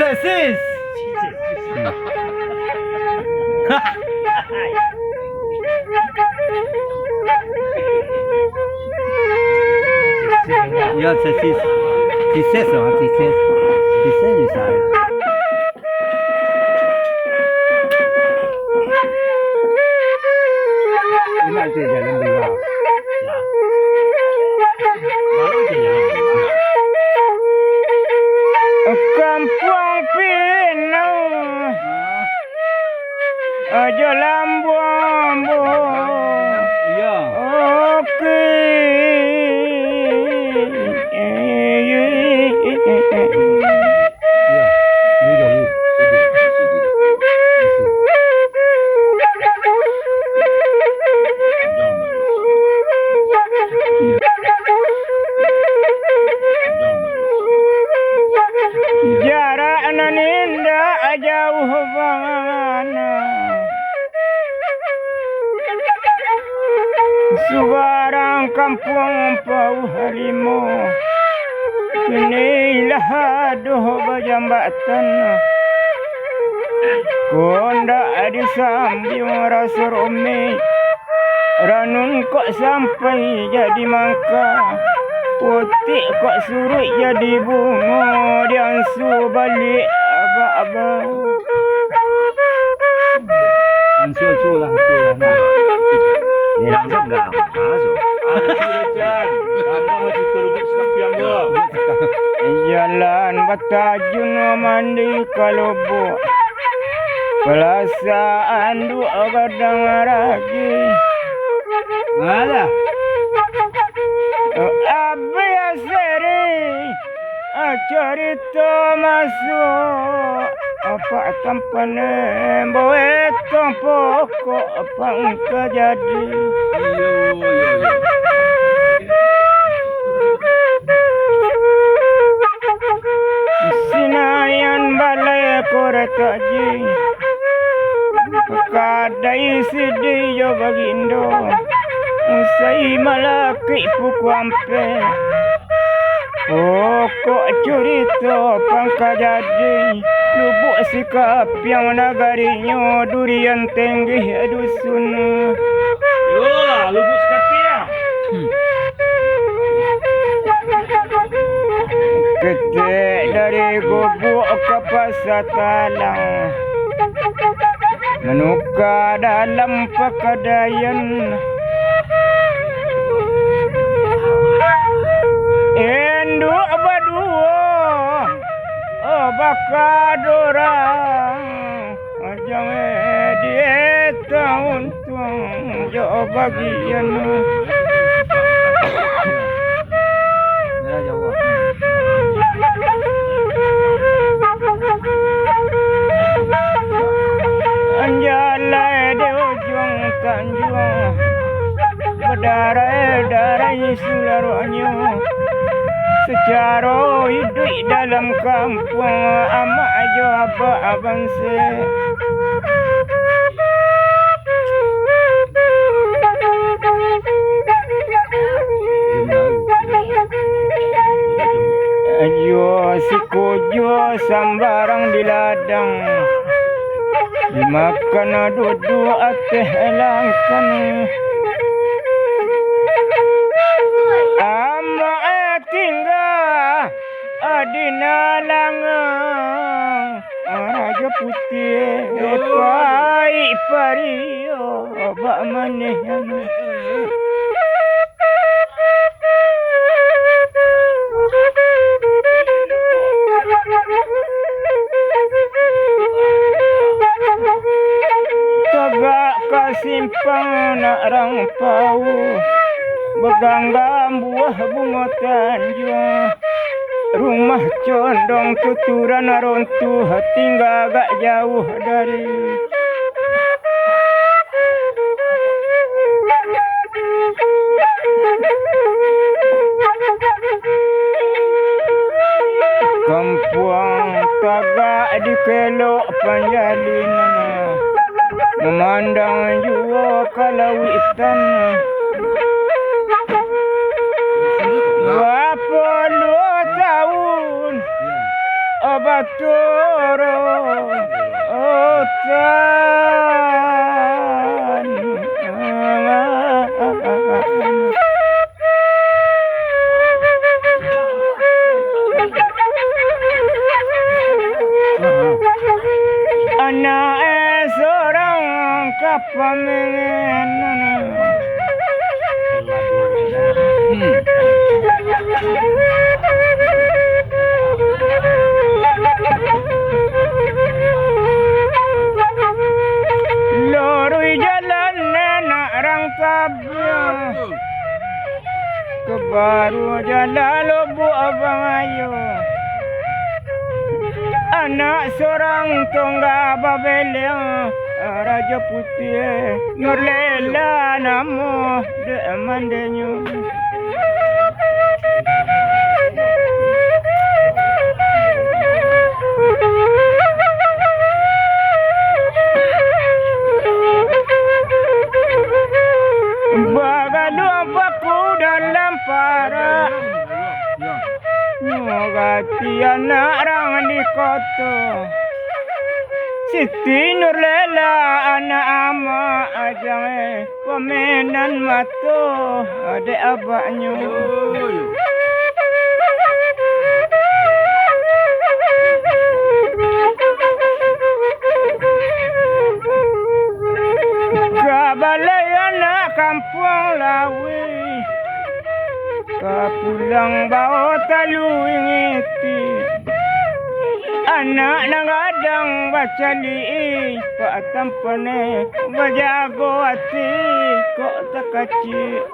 Sis. Ya, sis. Sis oh, sis. Sis di sana. Ini aja jalan dua. Baru aja jalan dua. Kampung Pinang aja lambu-lambu. Iya. Oke. Jarak naninda jauh banget. Subarang kampung Pauh harimau kini lah aduh bajambatan. Konda disambung rasa rome ranun kok sampai jadi mangka. Putih kok surut jadi bunga diansu balik abah-abah. Ansu lah. Ni langsung enggak masuk. Jan, tambah Judul Lubuk Sikapiang lo. Jalan batajun mandi kalubuk. Perasaan dua gadang lagi. Mana? Abis seri cerita masuk apa tampane bawa pokok apa engkau jadi. Sinayan balai koretaji kadai sidi yo bagindo. Usai malaki puku ampe pokok cerita pangka jadi lubuk sikapiang nagarinya durian tinggi dusun. Yolah lubuk sikapiang. Ketik dari gubuk ke pasar talang menukar dalam pakaian. Enduk berdua bakadorang jangan dia tahun tuang jauh bagian anjalai de ujung tanjung berdarah-darah sularuannya. Secara hidup dalam kampung amak aja abang se. Ajo sikujo sambarang di ladang dimakan duduk ateh langkan. Tinggal di nalangang raja putih pai pario bak maneh tegak kasimpang nak rang Pauh beganggam buah bunga tanjung. Rumah condong tuturan runtuh tinggal agak jauh dari. Kampung tagak di kelok panjalinan memandang jua kalawitan. turutan anak seorang kapamengan lorui jalan nenek rang tabung kebaru jalan lubuk abang ayu anak seorang tunggal babeleng Raja Putih Nurlela nama de mandenyo bagalu apaku dalam para nyogati anak rang di kota Siti Nurlela anak ama ajang pemenan matu adek abaknya kabalai anak kampung lawi kapulang bawa talu ingiti anak nangadang baca li pak tampane bajago hati kok tak kacik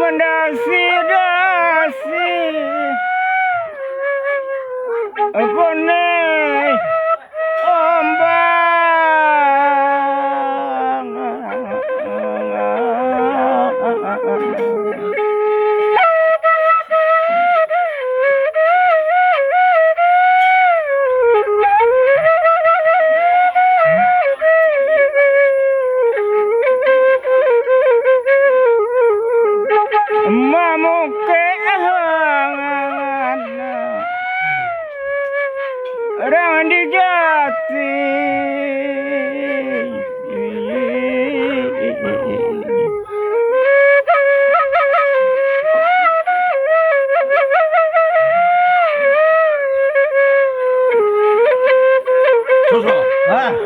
mendasi-dasi bone mamuke rang di jati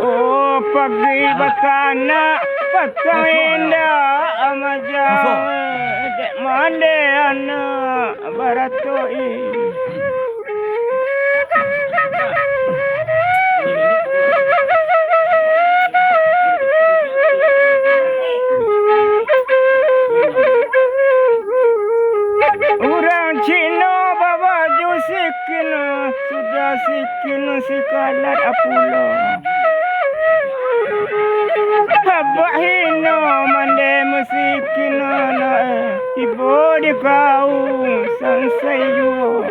oh pagi batana patang indah amajang dek mande anak baratoi orang Cina bawa jusikin sudah sikin sikalat apulo Abah hino mande musikin anak ibu di kau sansayu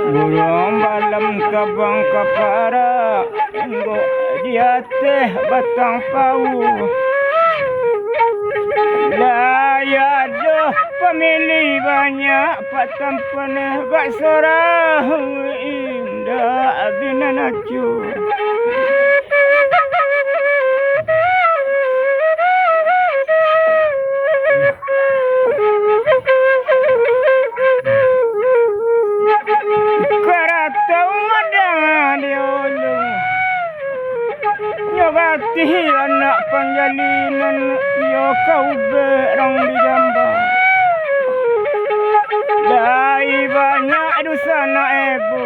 burung balam kabang kapara enggo dia teh batang pauh Laya doh pemilih banyak pak tampan gak seorang indah binan acu karatau madang diulung nyogati anak panjalinan yo kau berang di jamba dai banyak dosa nak ibu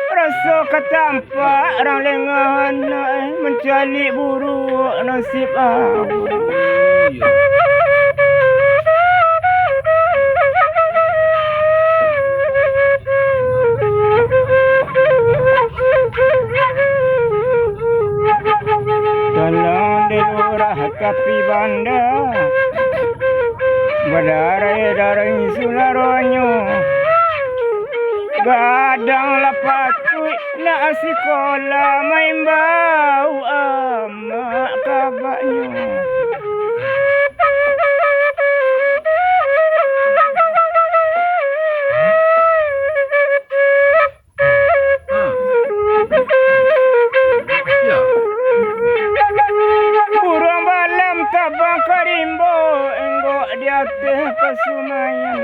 rasa katampak orang lengah anak mencari buruk nasib aku dalam di luar tapi banda berdarai-darai sularonyo gadang lapatui nak sekolah main bau amak kabanyo. Burung balam tabang karimbo enggok dia teh pasumayan.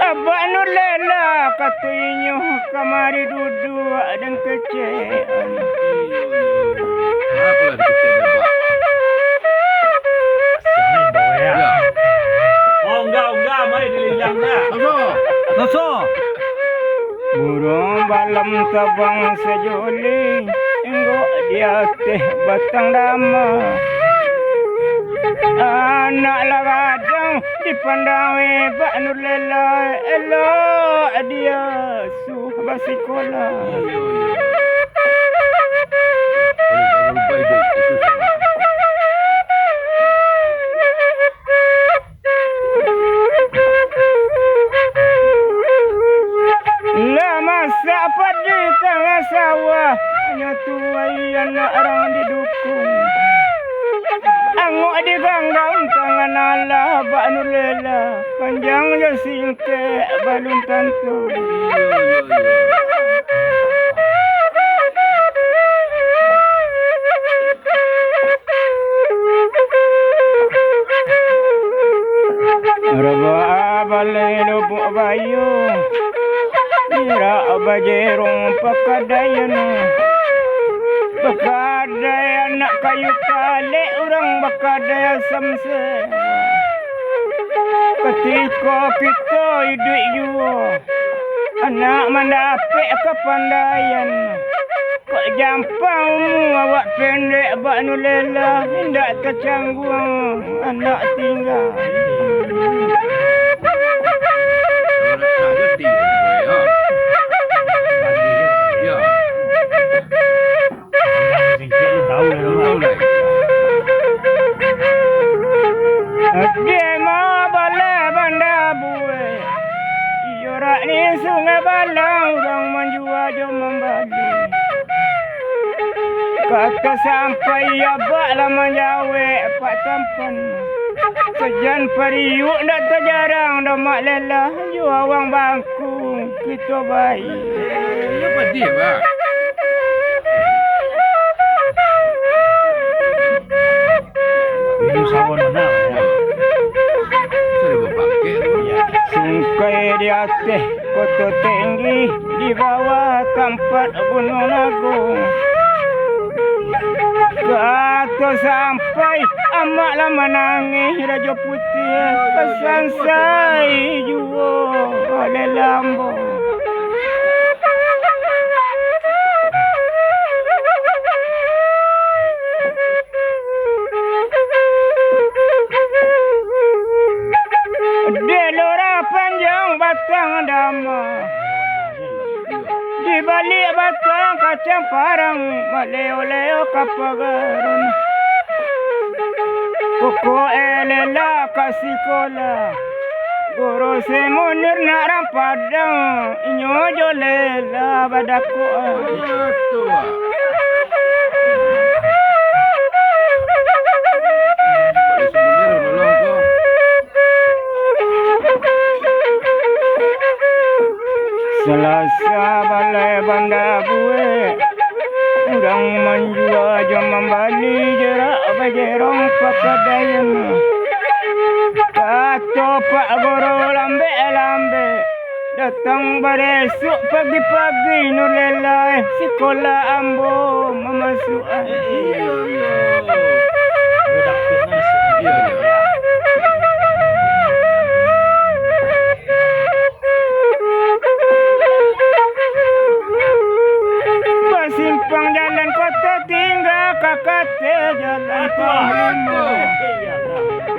Abah NURLELA katanya kamari duduk dan kecean. Apa lah kecean Abah? Jangan bawa ya. Oh enggak, mari dililang dah. Soso. Burung balam tabang sejoli enggok dia teh batang dama. Anak lagadang dipandang Mak NURLELA elok dia suh basikola. Lama sapat di tengah sawah hanya tuai anak orang didukung. Angok diganggang tangan Allah Mak NURLELA panjang je singkek balun tantu. Raba balai lubuk bayu Ira bajerung pakadayan. Bakadai anak kayu kale orang bakadai asam sewa. Ketika kita hidup jua anak mendapik kepandaian. Kok jampang awak pendek Mak NURLELA hendak tercanggung anak tinggal. Dia mau bala banda buwe. Yorak ni sungai balang orang menjua jo membali. Kata sampai abak lah menjawe pak tampan. Sejan periuk nak terjarang dah Mak NURLELA. Ju awang bangku kita baik. Apa dia Mak? Ini sawan mana ya? Sungkai di atas kota tinggi di bawah tempat gunung agung. Ke atas sampai amak lah menangis Raja Putih pesan saya jua oleh lambung. Delora panjang batang dama. Di balik batang kacang parang maleo-leo kapagaran. Pokok elela kasih kola. Guru semunir nak rampadang. Inyo jolela badaku. Selasa balai banda buwe urang menjua jom membali jerak bajerong pakadayan. Kato Pak Guru lambe datang beresuk pagi-pagi NURLELA sekolah ambo memasuk. Simpang jalan kota tinggal kakak jalan Panglima.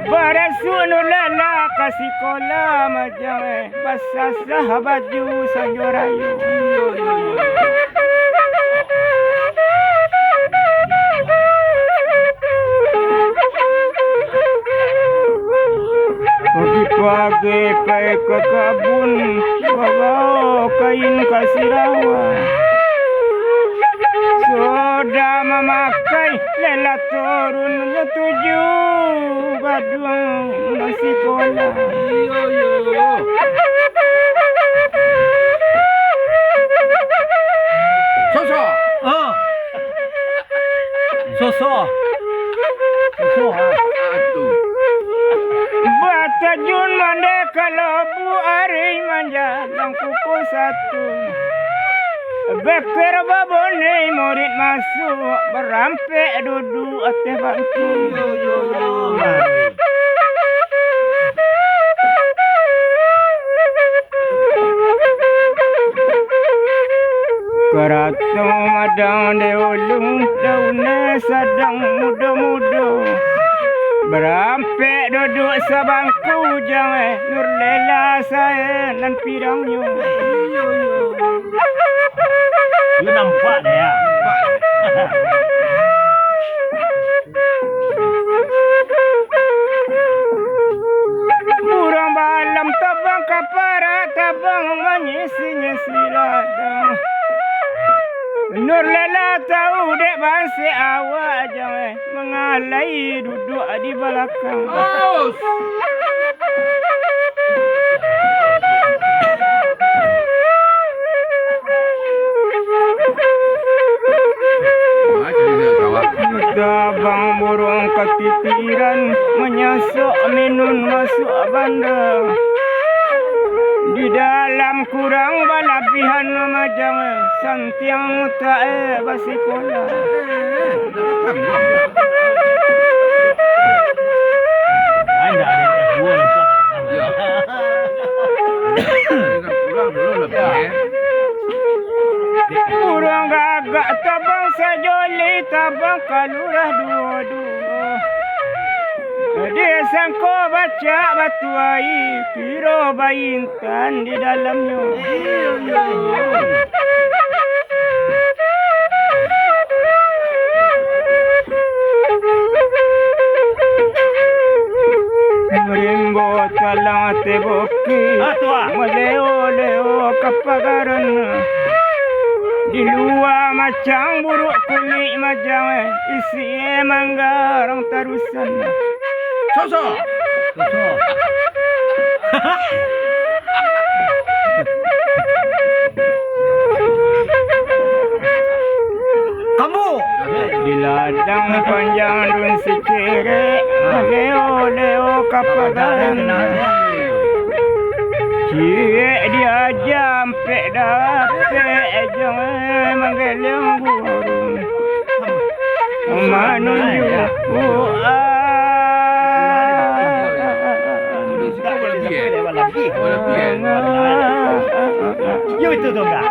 Berasuk NURLELA kasih kola macam basah sahabat ju sanjorayu. bagi pai ke kabun bawa kain kasih rawa. Sudah memakai lela turunnya 7 badung nasi kola. Sosok. Sosok. Sosok. Aduh. Batajun mande kalau bu ari manjalang kuku 1. Beker babone murid masuk berampek duduk atas bangku. Keraton madang deulung daunnya sedang muda-muda. Berampek duduk sebangku jangan nurlela saya dan pirangnya. Lu nampak dah ya. Burung balam tabang kapara tabang menyisi-nyisi ladang. Nurlela tahu dek bangsa awak jangan mengalai duduk di belakang. Aus. Tabang burung ketitiran menyasuk minun masuk bandar. Di dalam kurang balabihan majang santiang tak basi kola. Anda ada yang buat macam. Pulang dulu lebih. Kurang gagak tabang sajoli tabang kalurah dua-dua. Dia sangko baca batuai piro bayintan di dalamnya. Merimbo talang teboki maleo-leo kapagaran. Di luar macam buruk kulit majang isi manggarang tarusan. Sosok. Sosok. Kamu Di ladang panjang dun sikire leo-leo kapagaran. Cik dia jampe dapet jangan menggeleng burung. Manuju You itu tu enggak?